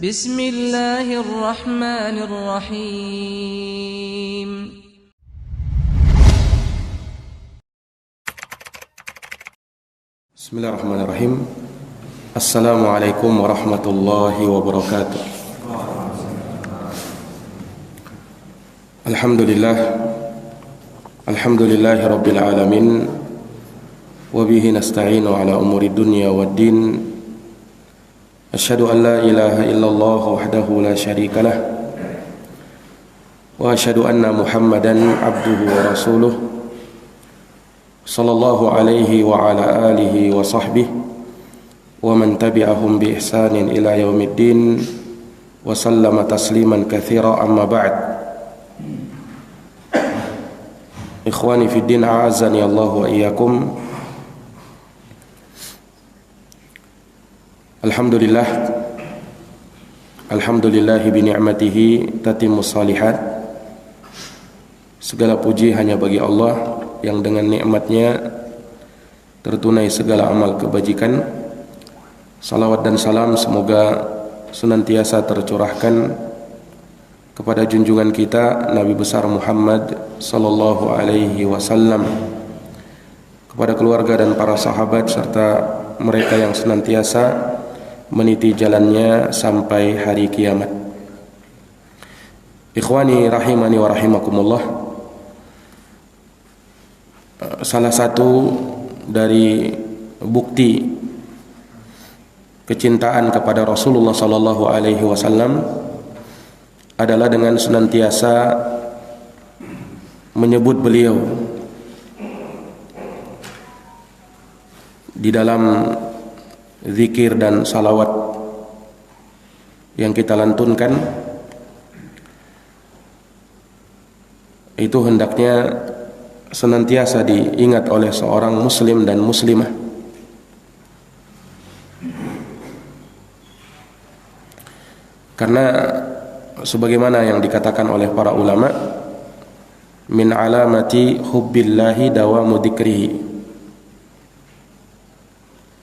Bismillahirrahmanirrahim. Bismillahirrahmanirrahim. Assalamualaikum warahmatullahi wabarakatuh. Alhamdulillahi rabbil alamin. Wabihi nasta'inu ala umuri dunya waddin. Asyhadu an la ilaha illallah wahdahu la syarika lah. Wa asyhadu anna Muhammadan abduhu wa rasuluh. Sallallahu alaihi wa ala alihi wa sahbihi wa man tabi'ahum bi ihsanin ila yaumiddin wa sallama tasliman katsira, amma ba'd. Ikhwani fid din, a'azzani Allah wa iyyakum. Alhamdulillahi bi ni'matihi tatimmus shalihat. Segala puji hanya bagi Allah yang dengan nikmatnya tertunai segala amal kebajikan. Salawat dan salam semoga senantiasa tercurahkan kepada junjungan kita Nabi besar Muhammad sallallahu alaihi wasallam, kepada keluarga dan para sahabat serta mereka yang senantiasa meniti jalannya sampai hari kiamat. Ikhwani rahimani wa rahimakumullah. Salah satu dari bukti kecintaan kepada Rasulullah sallallahu alaihi wasallam adalah dengan senantiasa menyebut beliau di dalam zikir dan salawat yang kita lantunkan. Itu hendaknya senantiasa diingat oleh seorang muslim dan muslimah. Karena sebagaimana yang dikatakan oleh para ulama, min alamati hubbillahi dawamu dzikrihi.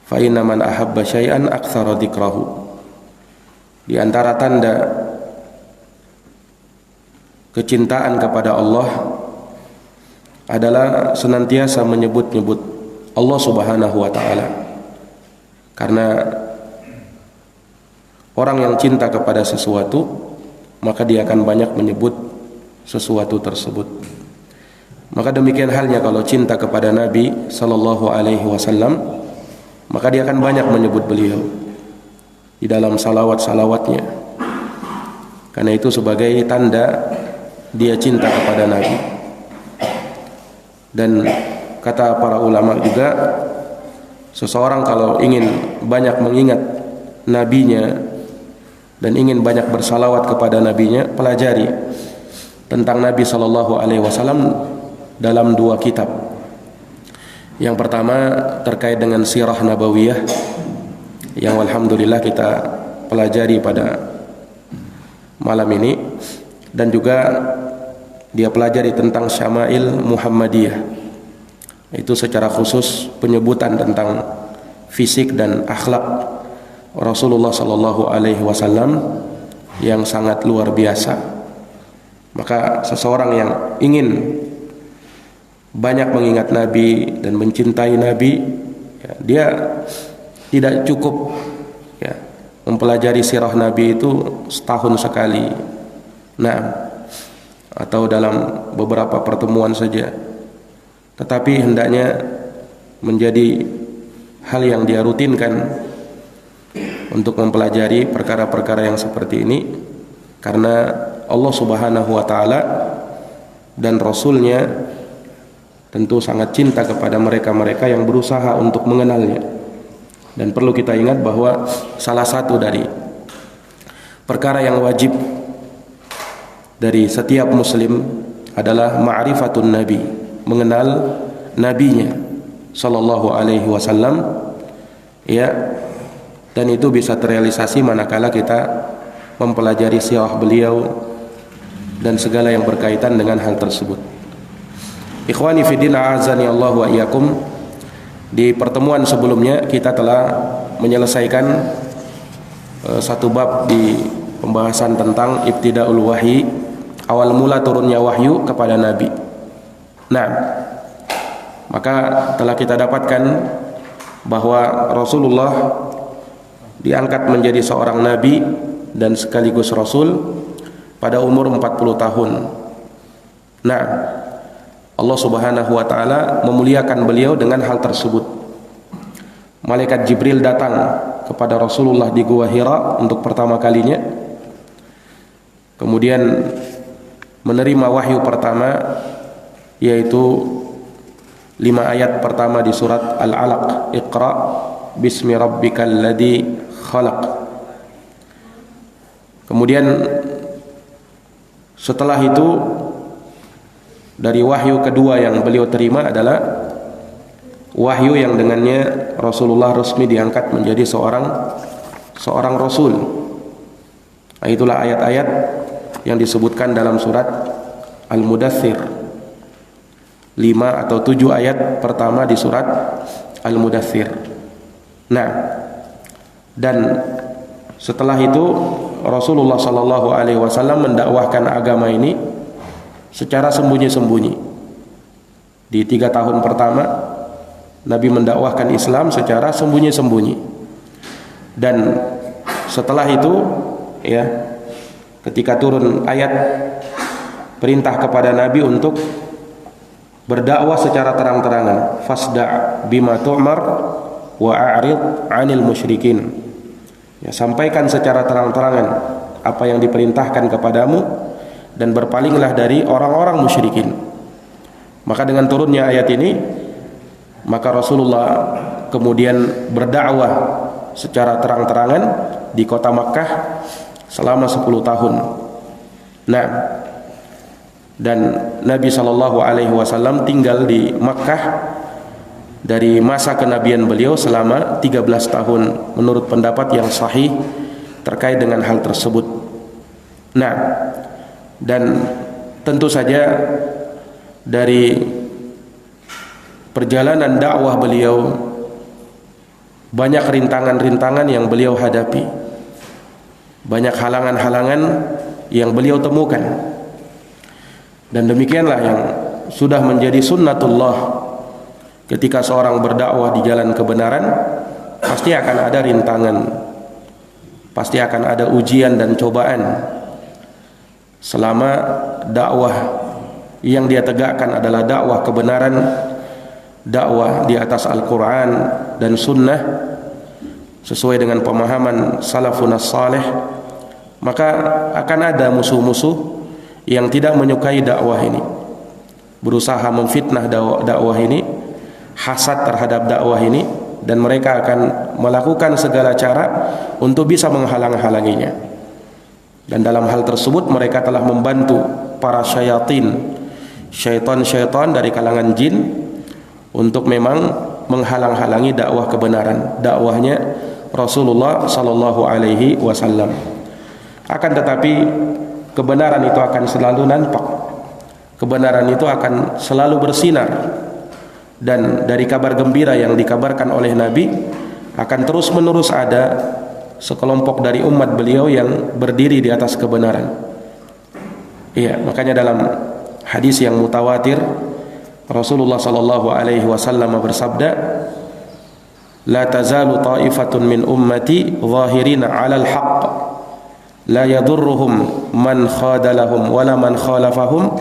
Fa inna man ahabba syai'an aktsara dzikrahu. Di antara tanda kecintaan kepada Allah adalah senantiasa menyebut-nyebut Allah Subhanahu wa taala. Karena orang yang cinta kepada sesuatu, maka dia akan banyak menyebut sesuatu tersebut. Maka demikian halnya kalau cinta kepada Nabi sallallahu alaihi wasallam, maka dia akan banyak menyebut beliau di dalam salawat-salawatnya. Karena itu sebagai tanda dia cinta kepada Nabi. Dan kata para ulama juga, seseorang kalau ingin banyak mengingat nabinya dan ingin banyak bersalawat kepada nabinya, pelajari tentang Nabi sallallahu alaihi wasallam dalam dua kitab. Yang pertama terkait dengan sirah nabawiyah yang alhamdulillah kita pelajari pada malam ini, dan juga dia pelajari tentang syama'il Muhammadiyah. Itu secara khusus penyebutan tentang fisik dan akhlak Rasulullah sallallahu alaihi wasallam yang sangat luar biasa. Maka seseorang yang ingin banyak mengingat Nabi dan mencintai Nabi, ya, dia tidak cukup ya, mempelajari sirah Nabi itu setahun sekali, atau dalam beberapa pertemuan saja. Tetapi hendaknya menjadi hal yang dia rutinkan untuk mempelajari perkara-perkara yang seperti ini, karena Allah Subhanahu wa taala dan Rasulnya tentu sangat cinta kepada mereka-mereka yang berusaha untuk mengenalnya. Dan perlu kita ingat bahwa salah satu dari perkara yang wajib dari setiap muslim adalah ma'rifatun nabi, mengenal nabinya sallallahu alaihi wasallam, ya. Dan itu bisa terrealisasi manakala kita mempelajari sirah beliau dan segala yang berkaitan dengan hal tersebut. Ikhwani fiddin, a'azani Allah wa iyyakum. Di pertemuan sebelumnya kita telah menyelesaikan satu bab di pembahasan tentang ibtidaul wahyi, awal mula turunnya wahyu kepada Nabi. Nah, maka telah kita dapatkan bahwa Rasulullah diangkat menjadi seorang nabi dan sekaligus rasul pada umur 40 tahun. Nah, Allah Subhanahu wa taala memuliakan beliau dengan hal tersebut. Malaikat Jibril datang kepada Rasulullah di Gua Hira untuk pertama kalinya. Kemudian menerima wahyu pertama, yaitu 5 ayat pertama di surat Al-Alaq, Iqra bismi rabbikal ladzi khalaq. Kemudian setelah itu, dari wahyu kedua yang beliau terima adalah wahyu yang dengannya Rasulullah resmi diangkat menjadi seorang rasul. Nah, itulah ayat-ayat yang disebutkan dalam surat Al-Mudaththir. 5 atau 7 ayat pertama di surat Al-Mudaththir. Nah, dan setelah itu Rasulullah sallallahu alaihi wasallam mendakwahkan agama ini secara sembunyi-sembunyi. Di 3 tahun pertama Nabi mendakwahkan Islam secara sembunyi-sembunyi. Dan setelah itu, ya, ketika turun ayat perintah kepada Nabi untuk berdakwah secara terang-terangan, fasda' bima tu'mar wa a'rid 'anil musyrikin. Ya, sampaikan secara terang-terangan apa yang diperintahkan kepadamu dan berpalinglah dari orang-orang musyrikin. Maka dengan turunnya ayat ini, maka Rasulullah kemudian berdakwah secara terang-terangan di kota Makkah selama 10 tahun. Nah, dan Nabi SAW tinggal di Makkah dari masa kenabian beliau selama 13 tahun menurut pendapat yang sahih terkait dengan hal tersebut. Nah, dan tentu saja dari perjalanan dakwah beliau banyak rintangan-rintangan yang beliau hadapi, banyak halangan-halangan yang beliau temukan. Dan demikianlah yang sudah menjadi sunnatullah, ketika seorang berdakwah di jalan kebenaran pasti akan ada rintangan, pasti akan ada ujian dan cobaan. Selama dakwah yang dia tegakkan adalah dakwah kebenaran, dakwah di atas Al-Quran dan Sunnah sesuai dengan pemahaman salafun as-salih, maka akan ada musuh-musuh yang tidak menyukai dakwah ini, berusaha memfitnah dakwah ini, hasad terhadap dakwah ini, dan mereka akan melakukan segala cara untuk bisa menghalang-halanginya. Dan dalam hal tersebut mereka telah membantu para syaitan dari kalangan jin untuk memang menghalang-halangi dakwah kebenaran, dakwahnya Rasulullah sallallahu alaihi wasallam. Akan tetapi kebenaran itu akan selalu nampak, kebenaran itu akan selalu bersinar, dan dari kabar gembira yang dikabarkan oleh Nabi akan terus menerus ada sekelompok dari umat beliau yang berdiri di atas kebenaran. Iya, makanya dalam hadis yang mutawatir Rasulullah sallallahu alaihi wasallam bersabda, la tazalu ta'ifatun min ummati zahirina 'alal haqq la yadurruhum man khadalahum wala man khalafahum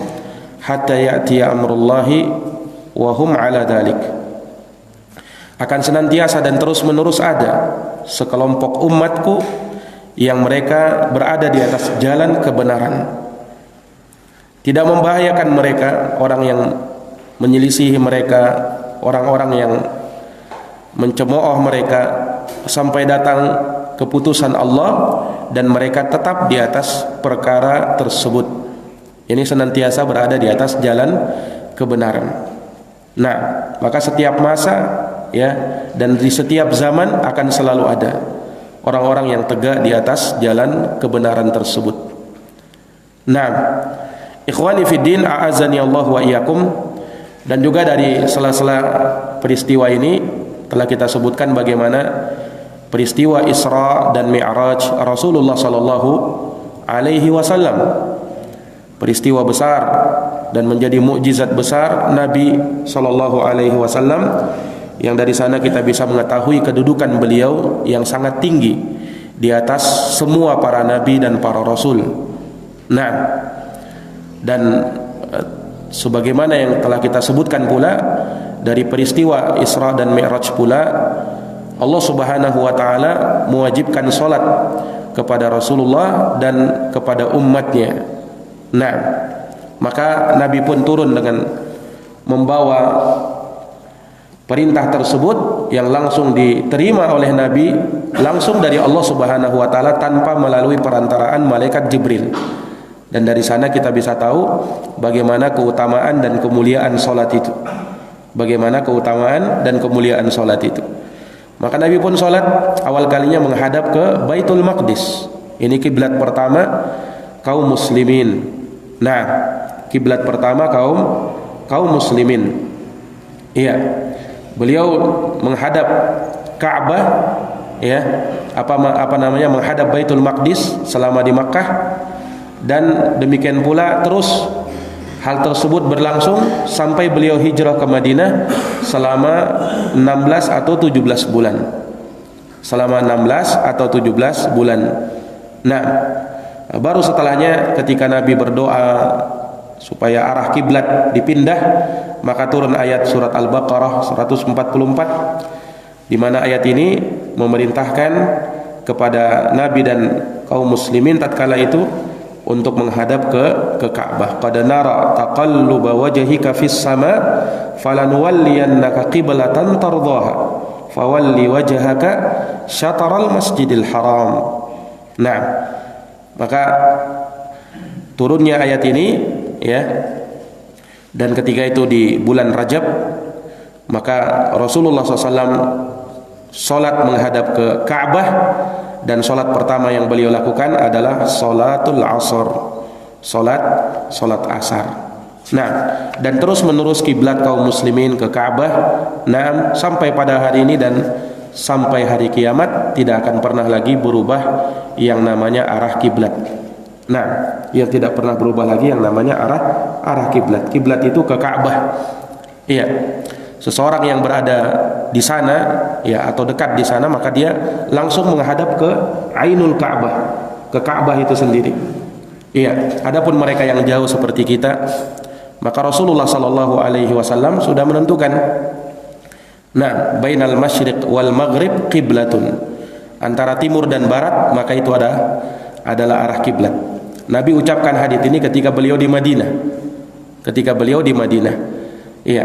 hatta ya'tiya amrullahi wa hum 'ala dhalik. Akan senantiasa dan terus menerus ada sekelompok umatku yang mereka berada di atas jalan kebenaran, tidak membahayakan mereka orang yang menyelisihi mereka, orang-orang yang mencemooh mereka, sampai datang keputusan Allah dan mereka tetap di atas perkara tersebut. Ini senantiasa berada di atas jalan kebenaran. Nah, maka setiap masa, ya, dan di setiap zaman akan selalu ada orang-orang yang tegak di atas jalan kebenaran tersebut. Nah, ikhwani fiddin, a'azani Allah wa iyyakum. Dan juga dari sela-sela peristiwa ini telah kita sebutkan bagaimana peristiwa Isra dan Mi'raj Rasulullah sallallahu alaihi wasallam. Peristiwa besar dan menjadi mukjizat besar Nabi sallallahu alaihi wasallam, yang dari sana kita bisa mengetahui kedudukan beliau yang sangat tinggi di atas semua para nabi dan para rasul. Nah, dan sebagaimana yang telah kita sebutkan pula, dari peristiwa Isra dan Mi'raj pula Allah Subhanahu wa taala mewajibkan salat kepada Rasulullah dan kepada umatnya. Nah, maka Nabi pun turun dengan membawa perintah tersebut yang langsung diterima oleh Nabi langsung dari Allah Subhanahu wa taala tanpa melalui perantaraan malaikat Jibril. Dan dari sana kita bisa tahu bagaimana keutamaan dan kemuliaan salat itu. Bagaimana keutamaan dan kemuliaan salat itu. Maka Nabi pun salat awal kalinya menghadap ke Baitul Maqdis. Ini kiblat pertama kaum muslimin. Nah, kiblat pertama kaum muslimin. Iya. Beliau menghadap Ka'bah, ya. Apa namanya? Menghadap Baitul Maqdis selama di Makkah, dan demikian pula terus hal tersebut berlangsung sampai beliau hijrah ke Madinah selama 16 atau 17 bulan. Selama 16 atau 17 bulan. Nah, baru setelahnya ketika Nabi berdoa supaya arah kiblat dipindah, maka turun ayat surat Al-Baqarah 144, di mana ayat ini memerintahkan kepada Nabi dan kaum muslimin tatkala itu untuk menghadap ke Ka'bah. Qad nara taqalluba wajhika fis sama falanuwalliyannaka qiblatan tardaha fawalli wajhaka syatral masjidil haram. Nah, maka turunnya ayat ini, ya, dan ketika itu di bulan Rajab, maka Rasulullah SAW salat menghadap ke Ka'bah, dan salat pertama yang beliau lakukan adalah salatul asar, salat asar. Nah, dan terus menerus kiblat kaum muslimin ke Ka'bah, nah, sampai pada hari ini dan sampai hari kiamat tidak akan pernah lagi berubah yang namanya arah kiblat. Nah, yang tidak pernah berubah lagi yang namanya arah kiblat. Kiblat itu ke Ka'bah. Iya. Seseorang yang berada di sana, ya, atau dekat di sana, maka dia langsung menghadap ke Ainul Ka'bah, ke Ka'bah itu sendiri. Iya. Adapun mereka yang jauh seperti kita, maka Rasulullah sallallahu alaihi wasallam sudah menentukan, nah, bainal masyriq wal maghrib qiblatun, antara timur dan barat, maka itu adalah arah kiblat. Nabi ucapkan hadits ini ketika beliau di Madinah. Iya,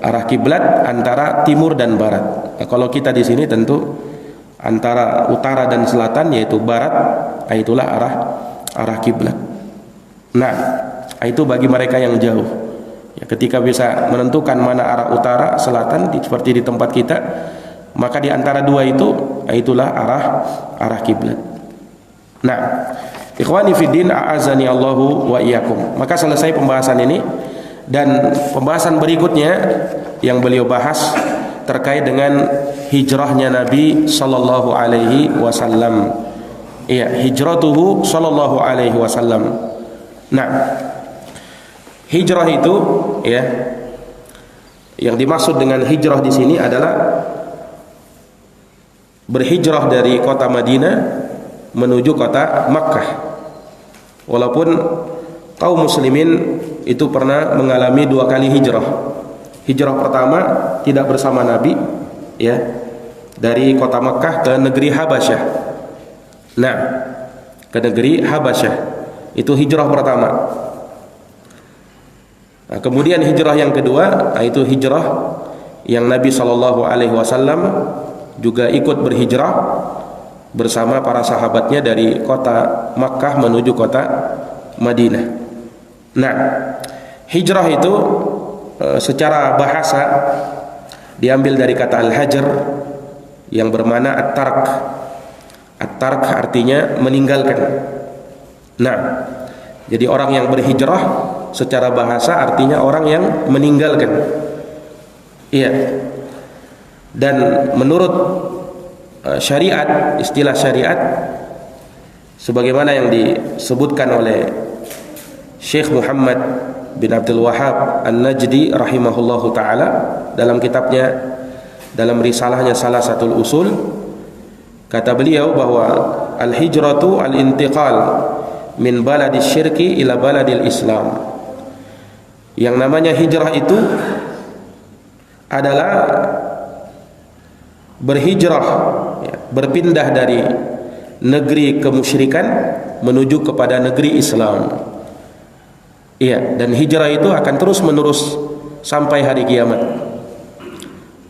arah kiblat antara timur dan barat. Nah, kalau kita di sini tentu antara utara dan selatan, yaitu barat, itulah arah kiblat. Nah, itu bagi mereka yang jauh. Ya, ketika bisa menentukan mana arah utara, selatan, seperti di tempat kita, maka di antara dua itu, itulah arah kiblat. Nah, ikhwani fiddin, a'azani Allahu wa iyyakum. Maka selesai pembahasan ini, dan pembahasan berikutnya yang beliau bahas terkait dengan hijrahnya Nabi sallallahu alaihi wasallam. Iya, hijratuhu sallallahu alaihi wasallam. Nah, hijrah itu, ya, yang dimaksud dengan hijrah di sini adalah berhijrah dari kota Madinah menuju kota Makkah. Walaupun kaum muslimin itu pernah mengalami dua kali hijrah. Hijrah pertama tidak bersama Nabi, ya, dari kota Makkah ke negeri Habasyah. Nah, ke negeri Habasyah itu hijrah pertama. Nah, kemudian hijrah yang kedua, itu hijrah yang Nabi SAW juga ikut berhijrah bersama para sahabatnya dari kota Makkah menuju kota Madinah. Nah, hijrah itu secara bahasa diambil dari kata al-hajar yang bermakna at-tark. At-tark artinya meninggalkan. Nah, jadi orang yang berhijrah secara bahasa artinya orang yang meninggalkan. Iya. Dan menurut syariat, istilah syariat sebagaimana yang disebutkan oleh Syekh Muhammad bin Abdul Wahhab An-Najdi rahimahullahu taala dalam kitabnya, dalam risalahnya Salasatul Usul. Kata beliau bahwa al-hijratu al-intiqal min baladis syirki ila baladil Islam. Yang namanya hijrah itu adalah berhijrah, berpindah dari negeri kemusyrikan menuju kepada negeri Islam. Iya, dan hijrah itu akan terus menerus sampai hari kiamat.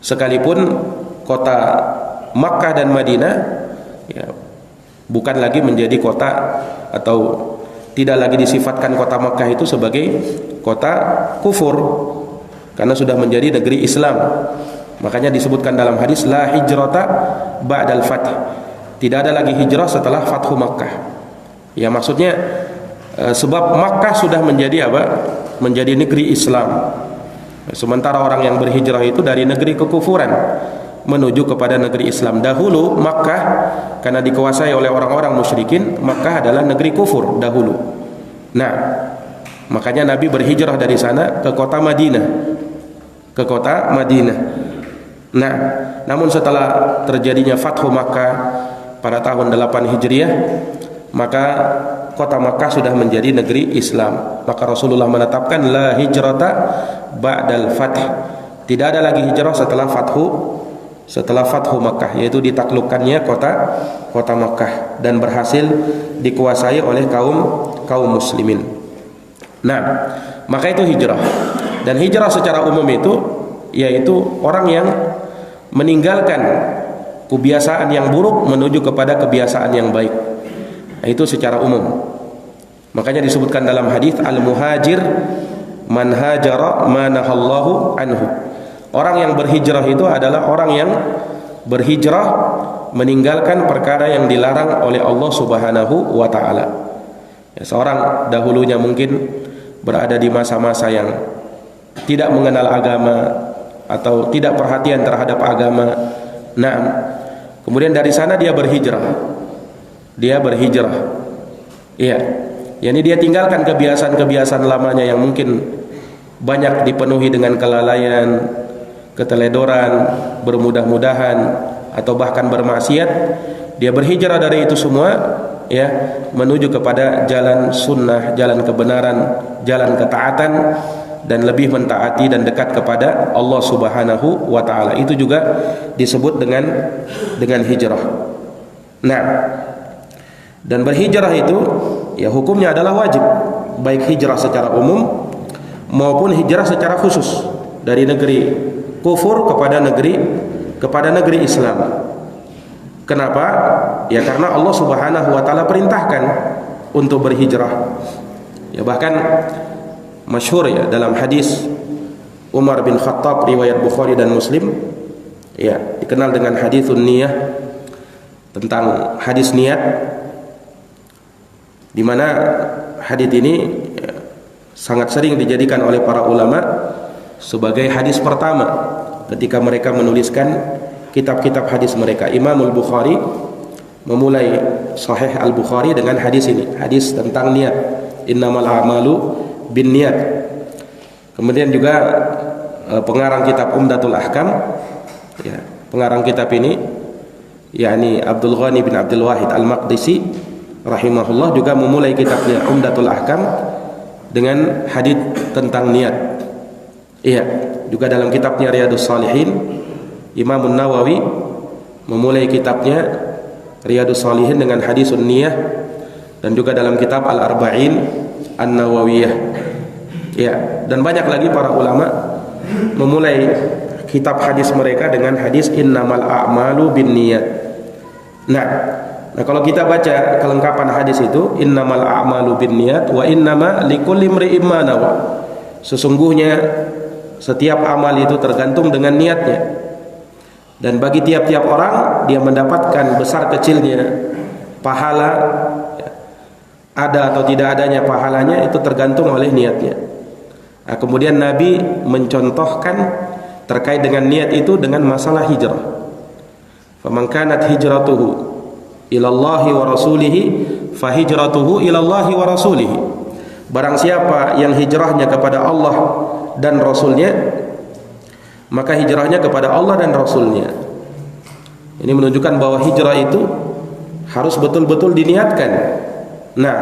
Sekalipun kota Makkah dan Madinah bukan lagi menjadi kota, atau tidak lagi disifatkan kota Makkah itu sebagai kota kufur, karena sudah menjadi negeri Islam. Makanya disebutkan dalam hadis la hijrata ba'dal fath. Tidak ada lagi hijrah setelah Fathu Makkah. Ya, maksudnya sebab Makkah sudah menjadi apa? Menjadi negeri Islam. Sementara orang yang berhijrah itu dari negeri kekufuran menuju kepada negeri Islam. Dahulu Makkah karena dikuasai oleh orang-orang musyrikin, Makkah adalah negeri kufur dahulu. Nah, makanya Nabi berhijrah dari sana ke kota Madinah. Ke kota Madinah. Nah, namun setelah terjadinya Fathu Makkah pada tahun 8 Hijriah, maka kota Makkah sudah menjadi negeri Islam. Maka Rasulullah menetapkan la hijrata ba'dal fath. Tidak ada lagi hijrah setelah Fathu Makkah, yaitu ditaklukkannya kota Makkah dan berhasil dikuasai oleh kaum muslimin. Nah, maka itu hijrah. Dan hijrah secara umum itu yaitu orang yang meninggalkan kebiasaan yang buruk menuju kepada kebiasaan yang baik. Nah, itu secara umum. Makanya disebutkan dalam hadis al-muhajir man hajara ma nahallahu anhu. Orang yang berhijrah itu adalah orang yang berhijrah meninggalkan perkara yang dilarang oleh Allah Subhanahu wa taala. Ya, seorang dahulunya mungkin berada di masa-masa yang tidak mengenal agama atau tidak perhatian terhadap agama. Nah, kemudian dari sana dia berhijrah. Iya. Yani dia tinggalkan kebiasaan-kebiasaan lamanya yang mungkin banyak dipenuhi dengan kelalaian, keteledoran, bermudah-mudahan atau bahkan bermaksiat. Dia berhijrah dari itu semua ya, menuju kepada jalan sunnah, jalan kebenaran, jalan ketaatan, dan lebih mentaati dan dekat kepada Allah Subhanahu wa taala. Itu juga disebut dengan hijrah. Nah, dan berhijrah itu ya hukumnya adalah wajib, baik hijrah secara umum maupun hijrah secara khusus dari negeri kufur kepada negeri Islam. Kenapa? Ya karena Allah Subhanahu wa taala perintahkan untuk berhijrah. Ya bahkan masyhur ya dalam hadis Umar bin Khattab riwayat Bukhari dan Muslim, ya dikenal dengan haditsun niyah, tentang hadis niat, di mana hadis ini ya, sangat sering dijadikan oleh para ulama sebagai hadis pertama ketika mereka menuliskan kitab-kitab hadis mereka. Imam Al-Bukhari memulai Sahih Al-Bukhari dengan hadis ini, hadis tentang niat, innamal a'malu bin niat. Kemudian juga pengarang kitab Umdatul Ahkam, ya, pengarang kitab ini yakni Abdul Ghani bin Abdul Wahid Al-Maqdisi rahimahullah juga memulai kitabnya Umdatul Ahkam dengan hadis tentang niat. Iya, juga dalam kitabnya Riyadhus Shalihin Imam An-Nawawi memulai kitabnya Riyadhus Shalihin dengan hadisun niyah, dan juga dalam kitab Al-Arba'in An-Nawawiyah. Ya, dan banyak lagi para ulama memulai kitab hadis mereka dengan hadis innamal a'malu binniyat. Nah, kalau kita baca kelengkapan hadis itu, innamal a'malu binniyat wa innama likulli imri'in ma nawa. Sesungguhnya setiap amal itu tergantung dengan niatnya. Dan bagi tiap-tiap orang dia mendapatkan besar kecilnya pahala, ada atau tidak adanya pahalanya itu tergantung oleh niatnya. Nah, kemudian Nabi mencontohkan terkait dengan niat itu dengan masalah hijrah. Faman kanat hijratuhu ila Allahi wa rasulihi fa hijratuhu ila Allahi wa rasulihi. Barang siapa yang hijrahnya kepada Allah dan Rasulnya, maka hijrahnya kepada Allah dan Rasulnya. Ini menunjukkan bahwa hijrah itu harus betul-betul diniatkan. Nah,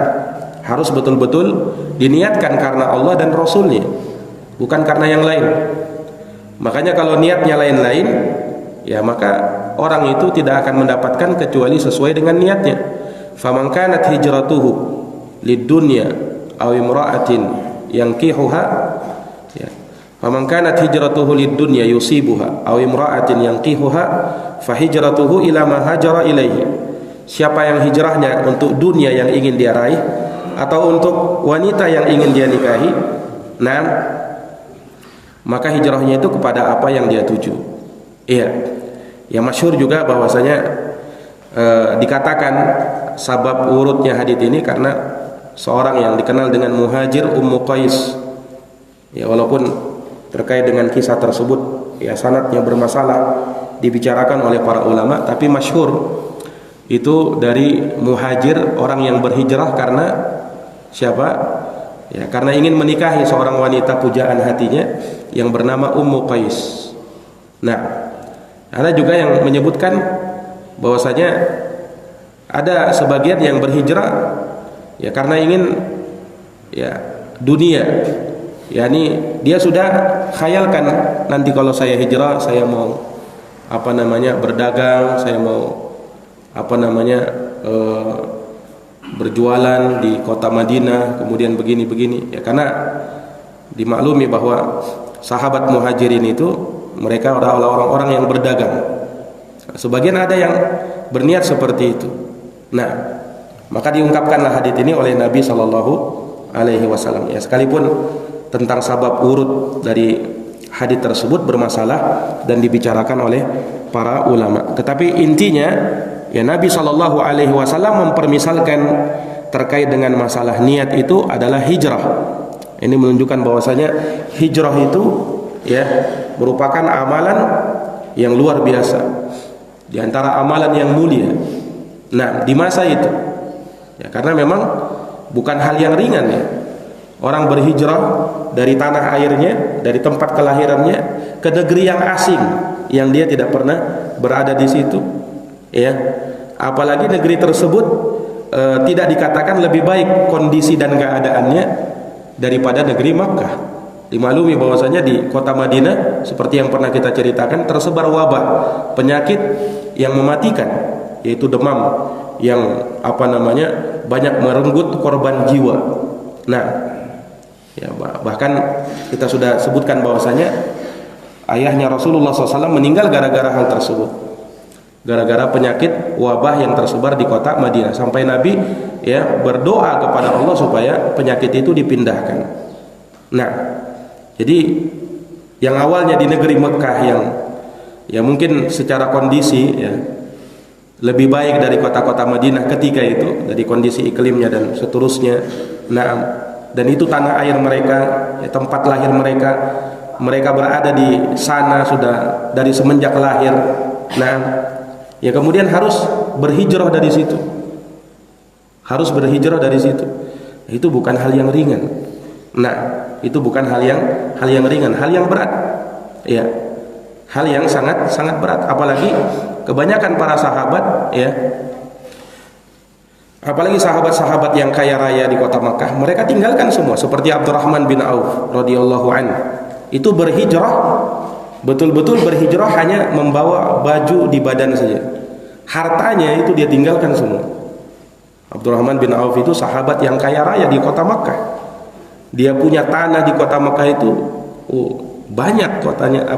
harus betul-betul diniatkan karena Allah dan Rasulnya, bukan karena yang lain. Makanya kalau niatnya lain-lain, ya maka orang itu tidak akan mendapatkan kecuali sesuai dengan niatnya. Faman kanat hijratuhu lid-dunya aw imra'atin yankihuha, ya. Faman kanat hijratuhu lid-dunya yusibuha aw imra'atin yankihuha fa hijratuhu ila ma hajara ilaihi. Siapa yang hijrahnya untuk dunia yang ingin dia raih atau untuk wanita yang ingin dia nikahi, nah, maka hijrahnya itu kepada apa yang dia tuju. Iya. Ya masyhur juga bahwasanya dikatakan sabab urutnya hadits ini karena seorang yang dikenal dengan Muhajir Ummu Qais. Ya walaupun terkait dengan kisah tersebut ya sanadnya bermasalah dibicarakan oleh para ulama, tapi masyhur itu dari Muhajir, orang yang berhijrah karena siapa? Ya, karena ingin menikahi seorang wanita pujaan hatinya yang bernama Ummu Qais. Nah, ada juga yang menyebutkan bahwasanya ada sebagian yang berhijrah ya karena ingin ya dunia. Yani dia sudah khayalkan nanti kalau saya hijrah saya mau berdagang, saya mau berjualan di kota Madinah, kemudian begini-begini ya, karena dimaklumi bahwa sahabat Muhajirin itu mereka adalah orang-orang yang berdagang. Sebagian ada yang berniat seperti itu. Nah, maka diungkapkanlah hadits ini oleh Nabi sallallahu alaihi wasallam. Ya, sekalipun tentang sabab urut dari hadits tersebut bermasalah dan dibicarakan oleh para ulama. Tetapi intinya ya Nabi sallallahu alaihi wasallam mempermisalkan terkait dengan masalah niat itu adalah hijrah. Ini menunjukkan bahwasanya hijrah itu ya merupakan amalan yang luar biasa, di antara amalan yang mulia. Nah, di masa itu ya karena memang bukan hal yang ringan ya. Orang berhijrah dari tanah airnya, dari tempat kelahirannya ke negeri yang asing yang dia tidak pernah berada di situ. Ya. Apalagi negeri tersebut tidak dikatakan lebih baik kondisi dan keadaannya daripada negeri Makkah. Dimaklumi bahwasanya di kota Madinah seperti yang pernah kita ceritakan tersebar wabah penyakit yang mematikan, yaitu demam yang banyak merenggut korban jiwa. Nah, ya bahkan kita sudah sebutkan bahwasanya ayahnya Rasulullah SAW meninggal gara-gara hal tersebut, gara-gara penyakit wabah yang tersebar di kota Madinah, sampai Nabi ya berdoa kepada Allah supaya penyakit itu dipindahkan. Nah, jadi yang awalnya di negeri Mekah yang ya mungkin secara kondisi ya lebih baik dari kota-kota Madinah ketika itu, dari kondisi iklimnya dan seterusnya. Nah, dan itu tanah air mereka, ya, tempat lahir mereka. Mereka berada di sana sudah dari semenjak lahir. Nah, ya kemudian harus berhijrah dari situ. Harus berhijrah dari situ. Itu bukan hal yang ringan. Nah, itu bukan hal yang ringan, hal yang berat. Ya. Hal yang sangat berat, apalagi kebanyakan para sahabat ya. Apalagi sahabat-sahabat yang kaya raya di kota Makkah, mereka tinggalkan semua, seperti Abdurrahman bin Auf radhiyallahu anhu. Itu berhijrah, betul-betul berhijrah hanya membawa baju di badan saja. Hartanya itu dia tinggalkan semua. Abdurrahman bin Auf itu sahabat yang kaya raya di kota Makkah. Dia punya tanah di kota Makkah itu banyak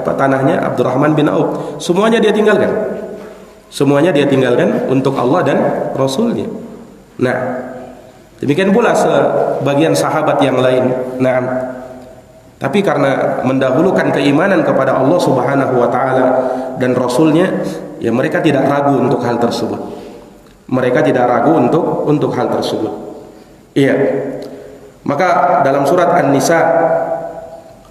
tanahnya Abdurrahman bin Auf. Semuanya dia tinggalkan. Semuanya dia tinggalkan untuk Allah dan Rasulnya. Nah, demikian pula sebagian sahabat yang lain. Nah, tapi karena mendahulukan keimanan kepada Allah Subhanahu wa taala dan Rasulnya, ya mereka tidak ragu untuk hal tersebut. Mereka tidak ragu untuk hal tersebut. Iya. Maka dalam surat An-Nisa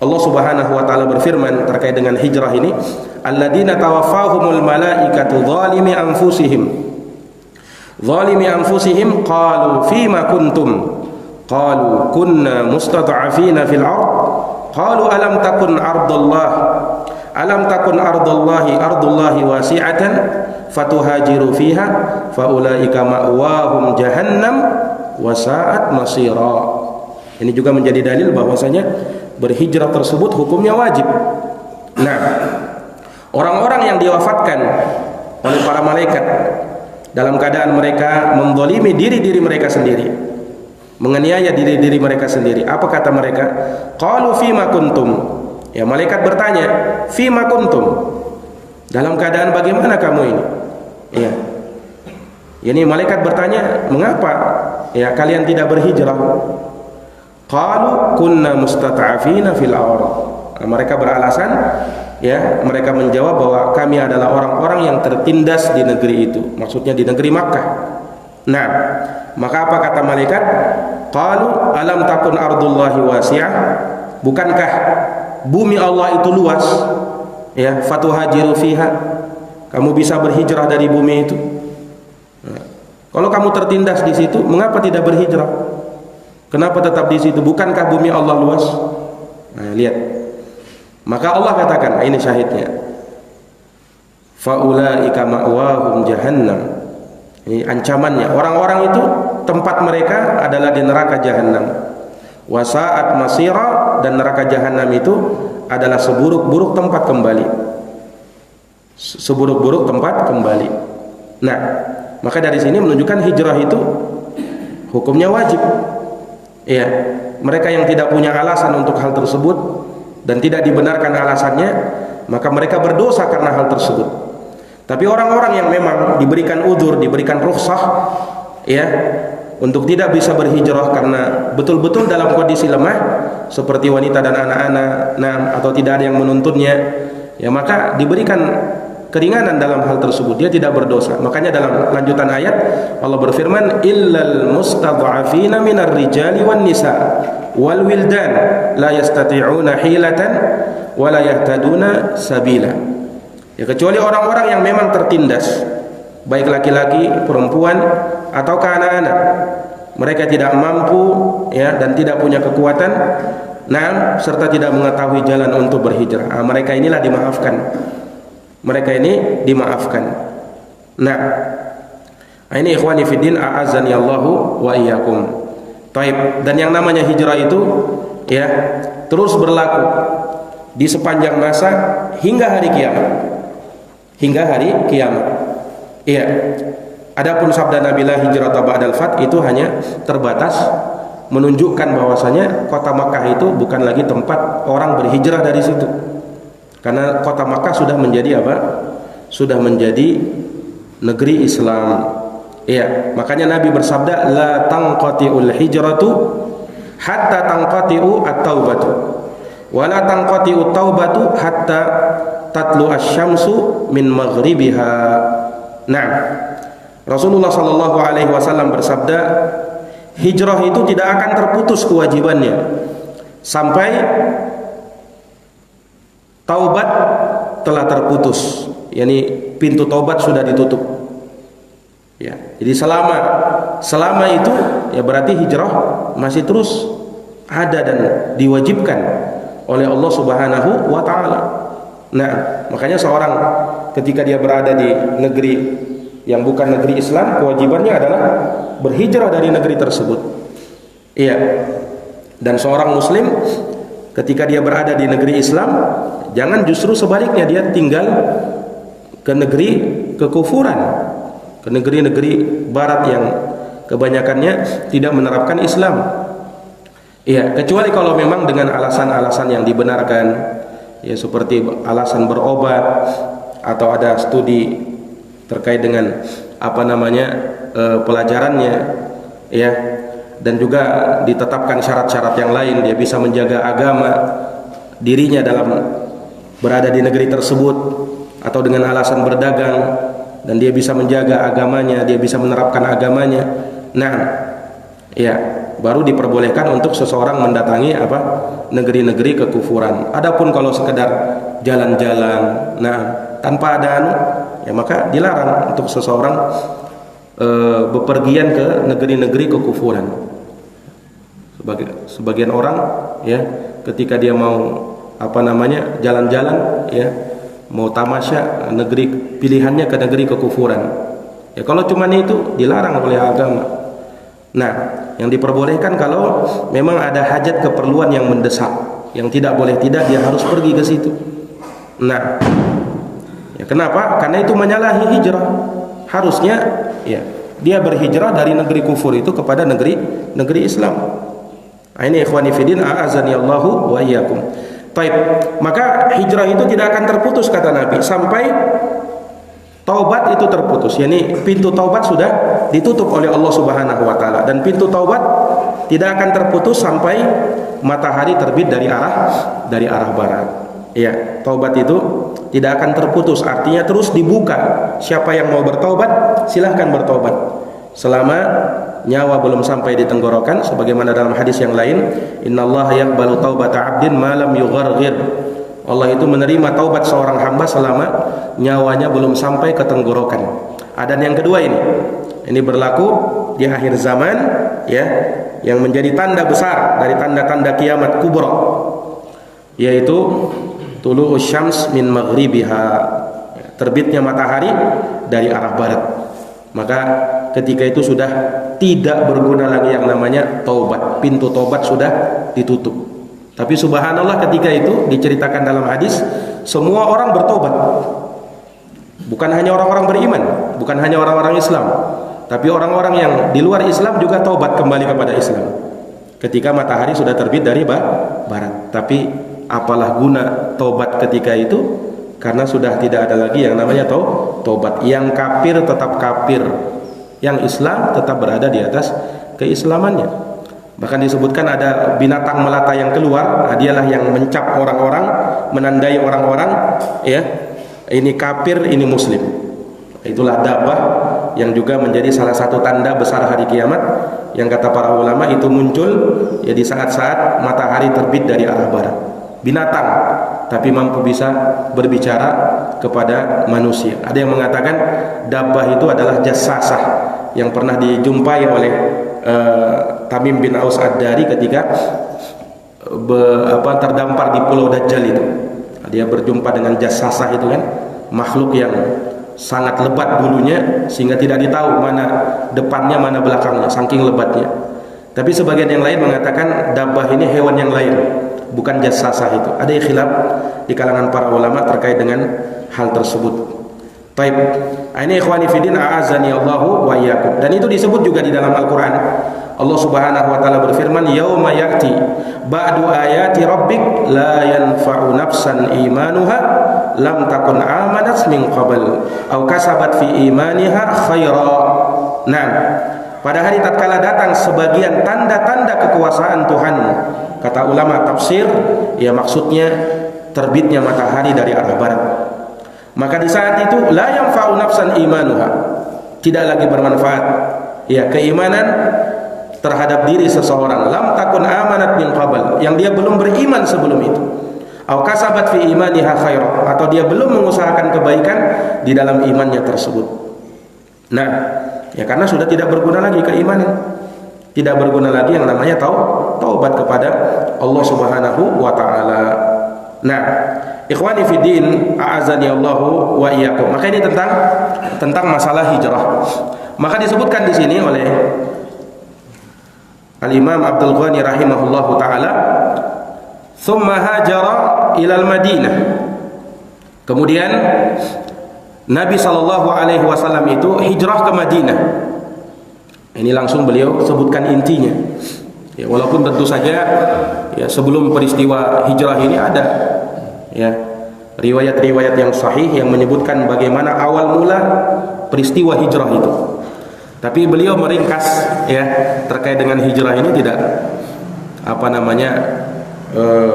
Allah Subhanahu wa taala berfirman terkait dengan hijrah ini, alladzina tawaffahumul malaikatu zalimi anfusihim qalu fima kuntum qalu kunna mustad'afina fil ard qalu alam takun ardullahi wasi'atan fatuhajiru fiha faulaika ma'wahum jahannam wa sa'at masira. Ini juga menjadi dalil bahwasanya berhijrah tersebut hukumnya wajib. Nah, orang-orang yang diwafatkan oleh para malaikat dalam keadaan mereka menzalimi diri mereka sendiri, menganiaya diri mereka sendiri, apa kata mereka? Qalu fima kuntum. Ya, malaikat bertanya, fima kuntum, dalam keadaan bagaimana kamu ini? Ya, ini malaikat bertanya, mengapa ya kalian tidak berhijrah? Qalu kunna mustata'afina fil ard. Mereka beralasan, ya, mereka menjawab bahwa kami adalah orang-orang yang tertindas di negeri itu, maksudnya di negeri Makkah. Nah, maka apa kata malaikat? Qalu alam takun ardullahi wasi'ah, bukankah bumi Allah itu luas? Ya, fatuhajiru fiha, kamu bisa berhijrah dari bumi itu. Nah, kalau kamu tertindas di situ, mengapa tidak berhijrah? Kenapa tetap di situ? Bukankah bumi Allah luas? Nah, lihat. Maka Allah katakan, ini syahidnya. Faulaika ma'wahum jahannam. Ini ancamannya. Orang-orang itu tempat mereka adalah di neraka Jahannam. Wasa'at masira, dan neraka Jahannam itu adalah seburuk-buruk tempat kembali. Seburuk-buruk tempat kembali. Nah, maka dari sini menunjukkan hijrah itu hukumnya wajib. Ya, mereka yang tidak punya alasan untuk hal tersebut dan tidak dibenarkan alasannya, maka mereka berdosa karena hal tersebut. Tapi orang-orang yang memang diberikan udzur, diberikan rukhsah, ya, untuk tidak bisa berhijrah karena betul-betul dalam kondisi lemah, seperti wanita dan anak-anak, nah, atau tidak ada yang menuntunnya, ya, maka diberikan keringanan dalam hal tersebut, dia tidak berdosa. Makanya dalam lanjutan ayat Allah berfirman, illal mustad'afina minar rijali wan nisa wal wildan la yastati'una hilatan wa la yahtaduna sabila. Ya, kecuali orang-orang yang memang tertindas, baik laki-laki, perempuan, atau anak-anak, mereka tidak mampu, ya, dan tidak punya kekuatan, nah, serta tidak mengetahui jalan untuk berhijrah. Nah, mereka inilah dimaafkan. Mereka ini dimaafkan. Nah, ini ikhwani fiddin, a'azzani Allahu wa iyyakum. Taib. Dan yang namanya hijrah itu, ya, terus berlaku di sepanjang masa hingga hari kiamat. Hingga hari kiamat. Iya. Adapun sabda Nabi la hijrata ba'dal fath itu hanya terbatas menunjukkan bahwasanya kota Makkah itu bukan lagi tempat orang berhijrah dari situ. Karena kota Makkah sudah menjadi apa? Sudah menjadi negeri Islam. Iya, makanya Nabi bersabda, la tanqati'ul hijratu hatta tanqati'u at-taubatu. Wa la tanqati'u at-taubatu hatta tatlu asy-syamsu min maghribiha. Nah, Rasulullah sallallahu alaihi wasallam bersabda, hijrah itu tidak akan terputus kewajibannya sampai taubat telah terputus, yakni pintu taubat sudah ditutup. Ya, jadi selama itu, ya, berarti hijrah masih terus ada dan diwajibkan oleh Allah Subhanahu wa taala. Nah, makanya seorang ketika dia berada di negeri yang bukan negeri Islam, kewajibannya adalah berhijrah dari negeri tersebut. Iya. Dan seorang muslim ketika dia berada di negeri Islam, jangan justru sebaliknya dia tinggal ke negeri kekufuran, ke negeri-negeri barat yang kebanyakannya tidak menerapkan Islam. Iya, kecuali kalau memang dengan alasan-alasan yang dibenarkan, ya, seperti alasan berobat atau ada studi terkait dengan pelajarannya, ya, dan juga ditetapkan syarat-syarat yang lain, dia bisa menjaga agama dirinya dalam berada di negeri tersebut, atau dengan alasan berdagang dan dia bisa menjaga agamanya, dia bisa menerapkan agamanya. Nah, ya, baru diperbolehkan untuk seseorang mendatangi apa negeri-negeri kekufuran. Adapun kalau sekedar jalan-jalan, nah tanpa ada ya maka dilarang untuk seseorang bepergian ke negeri-negeri kekufuran. Sebagian orang ya ketika dia mau apa namanya jalan-jalan ya mau tamasya negeri pilihannya ke negeri kekufuran. Ya kalau cuma itu dilarang oleh agama. Nah, yang diperbolehkan kalau memang ada hajat keperluan yang mendesak, yang tidak boleh tidak dia harus pergi ke situ. Nah, ya kenapa? Karena itu menyalahi hijrah. Harusnya ya dia berhijrah dari negeri kufur itu kepada negeri Islam. Nah, ini ikhwani fillah a'azani Allahu wa iyyakum. Baik, maka hijrah itu tidak akan terputus kata Nabi sampai taubat itu terputus. Yani pintu taubat sudah ditutup oleh Allah Subhanahu wa taala dan pintu taubat tidak akan terputus sampai matahari terbit dari arah barat. Ya, taubat itu tidak akan terputus, artinya terus dibuka. Siapa yang mau bertaubat, silahkan bertaubat. Selama nyawa belum sampai di tenggorokan, sebagaimana dalam hadis yang lain, innallaha yaqbalu taubata 'abdin ma lam yugharghir. Allah itu menerima taubat seorang hamba selama nyawanya belum sampai ke tenggorokan. Dan yang kedua ini berlaku di akhir zaman ya, yang menjadi tanda besar dari tanda-tanda kiamat kubra, yaitu tulu'us syams min maghribiha, terbitnya matahari dari arah barat. Maka ketika itu sudah tidak berguna lagi yang namanya taubat, pintu taubat sudah ditutup. Tapi subhanallah ketika itu diceritakan dalam hadis, semua orang bertobat. Bukan hanya orang-orang beriman, bukan hanya orang-orang Islam, tapi orang-orang yang di luar Islam juga taubat kembali kepada Islam ketika matahari sudah terbit dari barat. Tapi apalah guna taubat ketika itu, karena sudah tidak ada lagi yang namanya taubat. Yang kafir tetap kafir, yang Islam tetap berada di atas keislamannya. Bahkan disebutkan ada binatang melata yang keluar, dialah yang mencap orang-orang, menandai orang-orang ya, ini kafir, ini muslim. Itulah dabbah yang juga menjadi salah satu tanda besar hari kiamat, yang kata para ulama itu muncul ya di saat-saat matahari terbit dari arah barat. Binatang tapi mampu bisa berbicara kepada manusia. Ada yang mengatakan dabbah itu adalah jassasah yang pernah dijumpai oleh Tamim bin Aus Ad-Dari ketika terdampar di Pulau Dajjal itu. Dia berjumpa dengan jassasah itu kan, makhluk yang sangat lebat bulunya sehingga tidak ditahu mana depannya mana belakangnya, saking lebatnya. Tapi sebagian yang lain mengatakan dabbah ini hewan yang lain, bukan jassasah itu. Ada khilaf di kalangan para ulama terkait dengan hal tersebut. Baik, ini ikhwani fiddin a'azani Allahu wa iyyakum. Dan itu disebut juga di dalam Al-Qur'an. Allah Subhanahu wa taala berfirman, "Yauma ya'ti ba'du ayati rabbik la yanfa'u nafsan imanuha lam takun amanat min qabl aw kasabat fi imaniha khaira." Nah, pada hari tatkala datang sebagian tanda-tanda kekuasaan Tuhan, kata ulama tafsir, ya maksudnya terbitnya matahari dari arah barat. Maka di saat itu la yanfa'u nafsan imanuha, tidak lagi bermanfaat ya keimanan terhadap diri seseorang, lam takun amanat min qabl, yang dia belum beriman sebelum itu, au kasabat fi imaniha khaira, atau dia belum mengusahakan kebaikan di dalam imannya tersebut. Nah, ya karena sudah tidak berguna lagi keimanan, tidak berguna lagi yang namanya taubat kepada Allah Subhanahu wa taala. Nah, ikhwani fiddin a'azani Allahu wa iyyakum. Maka ini tentang masalah hijrah. Maka disebutkan di sini oleh Al-Imam Abdul Ghani rahimahullahu taala, "Tsumma hajara ila al-Madinah." Kemudian Nabi sallallahu alaihi wasallam itu hijrah ke Madinah. Ini langsung beliau sebutkan intinya. Ya, walaupun tentu saja ya sebelum peristiwa hijrah ini ada ya riwayat-riwayat yang sahih yang menyebutkan bagaimana awal mula peristiwa hijrah itu. Tapi beliau meringkas ya terkait dengan hijrah ini, tidak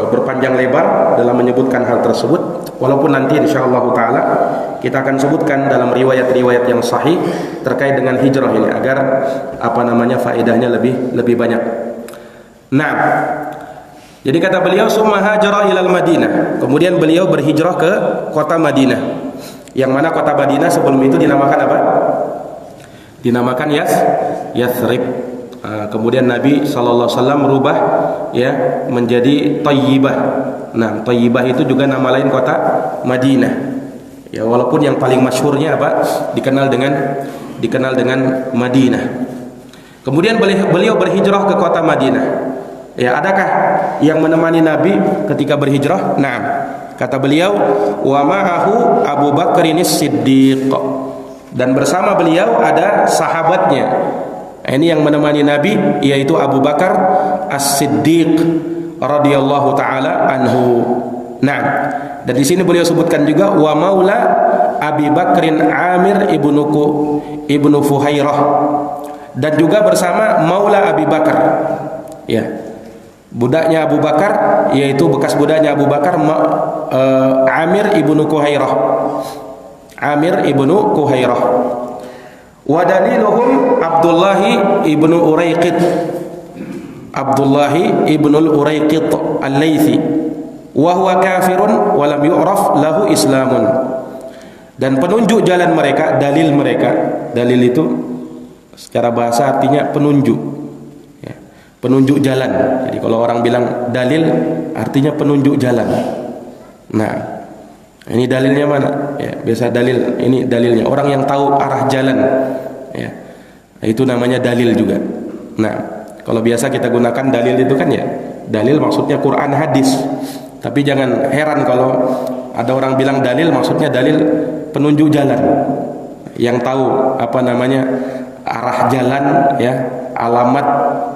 berpanjang lebar dalam menyebutkan hal tersebut. Walaupun nanti insyaallah taala kita akan sebutkan dalam riwayat-riwayat yang sahih terkait dengan hijrah ini agar faedahnya lebih banyak. Nah, jadi kata beliau summa hajara ilal Madinah. Kemudian beliau berhijrah ke kota Madinah. Yang mana kota Madinah sebelum itu dinamakan apa? Dinamakan Yathrib. Kemudian Nabi SAW merubah ya menjadi Thayyibah. Nah, Thayyibah itu juga nama lain kota Madinah. Ya, walaupun yang paling masyhurnya apa? Dikenal dengan Madinah. Kemudian beliau berhijrah ke kota Madinah. Ya, adakah yang menemani Nabi ketika berhijrah? Nah, kata beliau, wa ma'ahu Abu Bakrin Siddiq. Dan bersama beliau ada sahabatnya. Ini yang menemani Nabi yaitu Abu Bakar As-Siddiq radhiyallahu taala anhu. Nah, dan di sini beliau sebutkan juga wa maula Abi Bakrin Amir ibnu Fuhairah, dan juga bersama maula Abi Bakar. Ya. Budaknya Abu Bakar yaitu bekas budaknya Abu Bakar Amir ibnu Kuhairah. Amir ibnu Kuhairah. Wa daliluhum Abdullah ibnu Uraiqit. Abdullah ibnu Uraiqit Al-Laitsi wa huwa kafirun wa lam yu'raf lahu islamun. Dan penunjuk jalan mereka, dalil mereka, dalil itu secara bahasa artinya penunjuk. Ya, penunjuk jalan. Jadi kalau orang bilang dalil artinya penunjuk jalan. Nah, ini dalilnya mana? Ya, biasa dalil, ini dalilnya. Orang yang tahu arah jalan. Ya. Itu namanya dalil juga. Nah, kalau biasa kita gunakan dalil itu kan ya, dalil maksudnya Quran hadis. Tapi jangan heran kalau ada orang bilang dalil maksudnya dalil penunjuk jalan. Yang tahu apa namanya arah jalan ya, alamat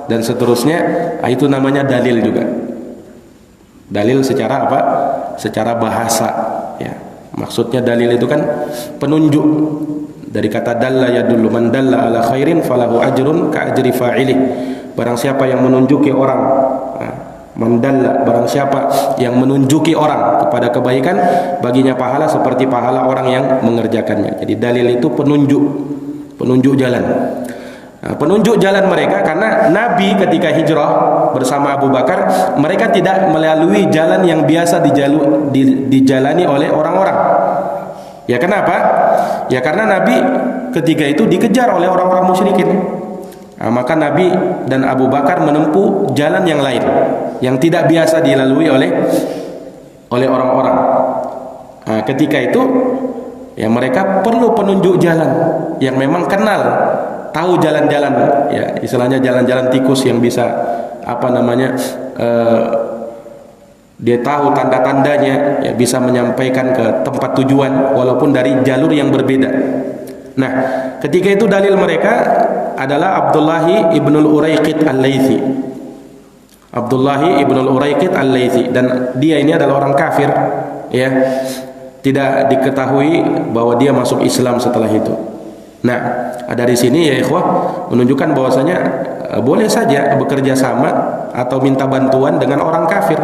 dan seterusnya, itu namanya dalil juga. Dalil secara apa? Secara bahasa ya. Maksudnya dalil itu kan penunjuk. Dari kata dalla yadullu, man dalla ala khairin falahu ajrun ka ajri fa'ilih. Barang siapa yang menunjuki orang, man dalla, barang siapa yang menunjuki orang kepada kebaikan, baginya pahala seperti pahala orang yang mengerjakannya. Jadi dalil itu penunjuk jalan. Nah, penunjuk jalan mereka, karena Nabi ketika hijrah bersama Abu Bakar, mereka tidak melalui jalan yang biasa dijalani oleh orang-orang. Ya, kenapa? Ya karena Nabi ketika itu dikejar oleh orang-orang musyrikin. Nah, maka Nabi dan Abu Bakar menempuh jalan yang lain yang tidak biasa dilalui oleh orang-orang. Nah, ketika itu ya mereka perlu penunjuk jalan yang memang kenal, tahu jalan-jalan, ya istilahnya jalan-jalan tikus yang bisa apa namanya dia tahu tanda-tandanya, ya bisa menyampaikan ke tempat tujuan walaupun dari jalur yang berbeda. Nah, ketika itu dalil mereka adalah Abdullah ibnul Uraiqit Al-Laitsi. Abdullah ibnul Uraiqit Al-Laitsi, dan dia ini adalah orang kafir, ya. Tidak diketahui bahwa dia masuk Islam setelah itu. Nah, dari sini ya ikhwah menunjukkan bahwasanya boleh saja bekerja sama atau minta bantuan dengan orang kafir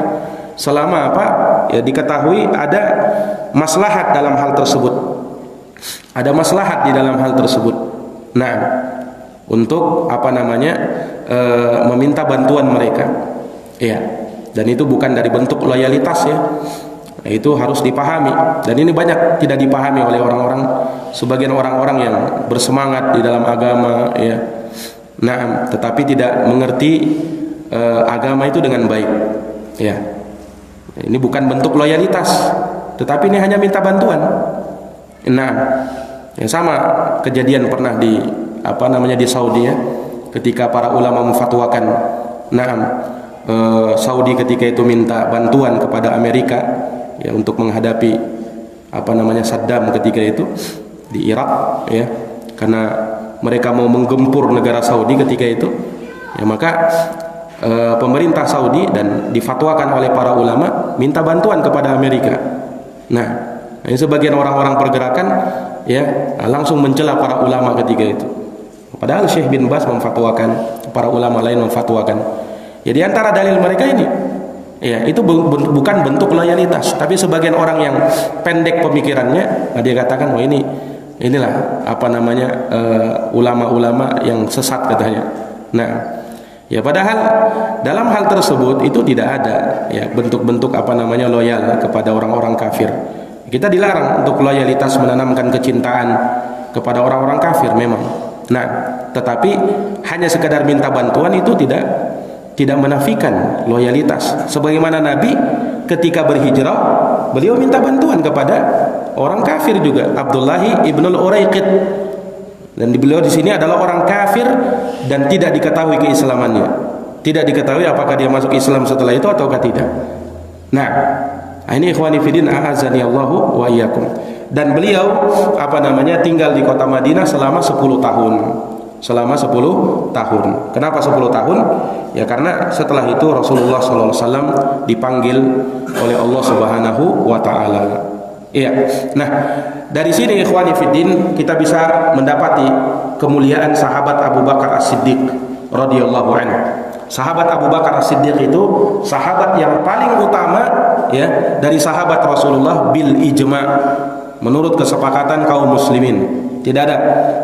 selama apa? Ya diketahui ada maslahat dalam hal tersebut. Ada maslahat di dalam hal tersebut. Nah, untuk apa namanya? Meminta bantuan mereka. Ya. Dan itu bukan dari bentuk loyalitas ya. Nah, itu harus dipahami, dan ini banyak tidak dipahami oleh orang-orang, sebagian orang-orang yang bersemangat di dalam agama ya. Nah, tetapi tidak mengerti agama itu dengan baik. Ya. Ini bukan bentuk loyalitas, tetapi ini hanya minta bantuan. Nah, yang sama kejadian pernah di apa namanya di Saudi ya, ketika para ulama memfatwakan. Nah, Saudi ketika itu minta bantuan kepada Amerika ya untuk menghadapi apa namanya Saddam ketika itu di Irak ya, karena mereka mau menggempur negara Saudi ketika itu ya, maka pemerintah Saudi dan difatwakan oleh para ulama minta bantuan kepada Amerika. Nah, ini sebagian orang-orang pergerakan ya langsung mencela para ulama ketika itu, padahal Syekh bin Baz memfatwakan, para ulama lain memfatwakan. Jadi antara dalil mereka ini ya, itu bukan bentuk loyalitas, tapi sebagian orang yang pendek pemikirannya, nah dia katakan, wah inilah apa namanya ulama-ulama yang sesat katanya. Nah, Ya padahal dalam hal tersebut itu tidak ada ya bentuk-bentuk loyal kepada orang-orang kafir. Kita dilarang untuk loyalitas menanamkan kecintaan kepada orang-orang kafir memang. Nah, tetapi hanya sekedar minta bantuan itu tidak menafikan loyalitas. Sebagaimana Nabi ketika berhijrah, beliau minta bantuan kepada orang kafir juga, Abdullah ibnul Uraiqid. Dan beliau di sini adalah orang kafir dan tidak diketahui keislamannya. Tidak diketahui apakah dia masuk Islam setelah itu ataukah tidak. Nah, ini ikhwani fillah a'azani Allahu wa iyyakum. Dan beliau tinggal di kota Madinah selama 10 tahun. Selama 10 tahun. Kenapa 10 tahun? Ya karena setelah itu Rasulullah SAW dipanggil oleh Allah Subhanahu wa taala. Iya. Nah, dari sini ikhwani fiddin kita bisa mendapati kemuliaan sahabat Abu Bakar As-Siddiq radhiyallahu anhu. Sahabat Abu Bakar As-Siddiq itu sahabat yang paling utama ya dari sahabat Rasulullah bil ijma' menurut kesepakatan kaum muslimin. Tidak ada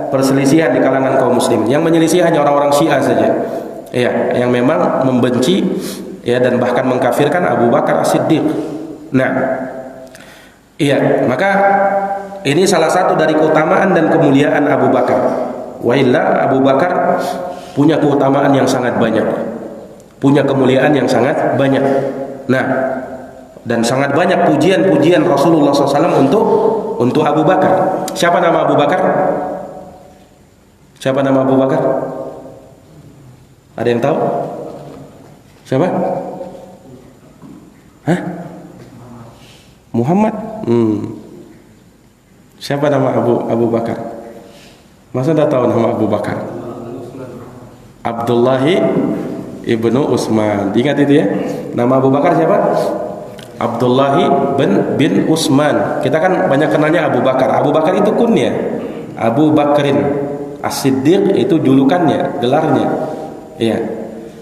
perselisihan di kalangan kaum muslimin. Yang menyelisih hanya orang-orang Syiah saja. Ya, yang memang membenci ya dan bahkan mengkafirkan Abu Bakar As-Siddiq. Nah, iya, maka ini salah satu dari keutamaan dan kemuliaan Abu Bakar. Wa illa Abu Bakar punya keutamaan yang sangat banyak. Punya kemuliaan yang sangat banyak. Nah, dan sangat banyak pujian-pujian Rasulullah SAW untuk Abu Bakar. Siapa nama Abu Bakar? Siapa nama Abu Bakar? Ada yang tahu? Siapa? Hah? Muhammad? Siapa nama Abu Bakar? Masa tidak tahu nama Abu Bakar? Abdullah ibnu Utsman. Ingat itu ya. Nama Abu Bakar siapa? Abdullah bin Utsman. Kita kan banyak kenalnya Abu Bakar. Abu Bakar itu kunya. Abu Bakrin As-Siddiq itu julukannya, gelarnya. Iya.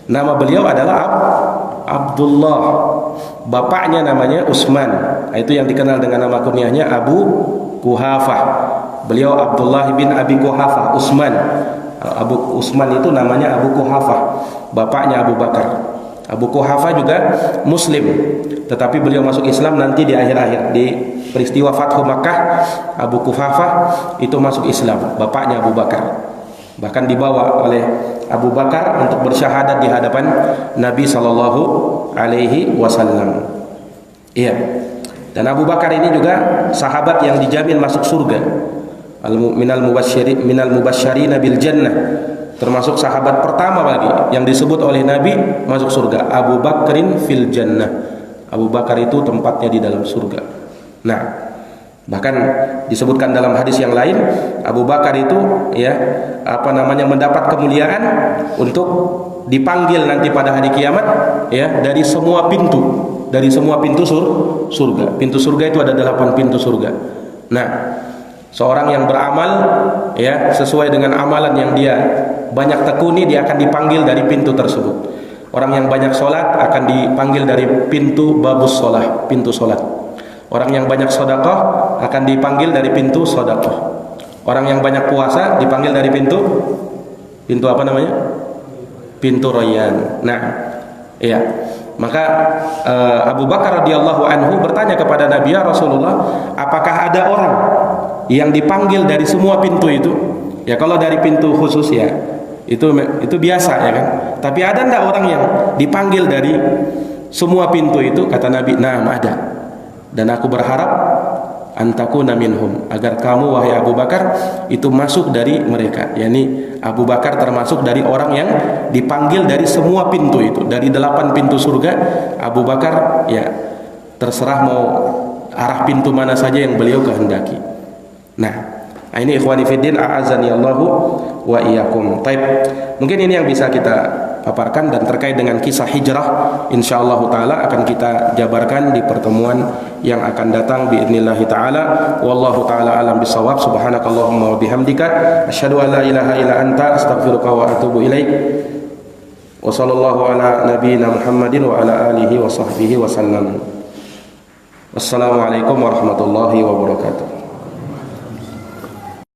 Nama beliau adalah Abdullah. Bapaknya namanya Utsman. Itu yang dikenal dengan nama kunyahnya Abu Quhafah. Beliau Abdullah bin Abi Quhafah Utsman. Abu Utsman itu namanya Abu Quhafah. Bapaknya Abu Bakar. Abu Quhafah juga Muslim, tetapi beliau masuk Islam nanti di akhir-akhir di peristiwa Fathu Makkah. Abu Quhafah itu masuk Islam, bapaknya Abu Bakar. Bahkan dibawa oleh Abu Bakar untuk bersyahadat di hadapan Nabi Sallallahu Alaihi Wasallam. Iya. Dan Abu Bakar ini juga sahabat yang dijamin masuk surga. Minal mubasysyirina bil jannah. Termasuk sahabat pertama lagi yang disebut oleh Nabi masuk surga, Abu Bakrin fil jannah. Abu Bakar itu tempatnya di dalam surga. Nah, bahkan disebutkan dalam hadis yang lain, Abu Bakar itu mendapat kemuliaan untuk dipanggil nanti pada hari kiamat dari semua pintu surga. Pintu surga itu ada 8 pintu surga. Nah, seorang yang beramal sesuai dengan amalan yang dia banyak tekuni, dia akan dipanggil dari pintu tersebut. Orang yang banyak sholat akan dipanggil dari pintu babus sholat, pintu sholat. Orang yang banyak sedekah akan dipanggil dari pintu sedekah. Orang yang banyak puasa dipanggil dari pintu apa namanya? Pintu Rayyan. Nah, iya. Maka Abu Bakar radhiyallahu anhu bertanya kepada Nabi, ya Rasulullah, apakah ada orang yang dipanggil dari semua pintu itu? Ya kalau dari pintu khusus ya itu biasa ya kan. Tapi ada enggak orang yang dipanggil dari semua pintu itu? Kata Nabi, "Na'am, ada." Dan aku berharap antakuna minhum, agar kamu wahai Abu Bakar itu masuk dari mereka. Yani Abu Bakar termasuk dari orang yang dipanggil dari semua pintu itu. Dari 8 pintu surga, Abu Bakar ya terserah mau arah pintu mana saja yang beliau kehendaki. Nah, ini ikhwani fiddin a'azani Allahu wa iyyakum. Baik, mungkin ini yang bisa kita paparkan, dan terkait dengan kisah hijrah insyaallah taala akan kita jabarkan di pertemuan yang akan datang biidznillah taala. Wallahu taala alam bisawab. Subhanakallahumma wa bihamdika asyhadu an la ilaha illa anta astaghfiruka wa atubu ilaik. Wa sallallahu ala nabiyyina Muhammadin wa ala alihi wa sahbihi wa sallam. Wassalamualaikum warahmatullahi wabarakatuh.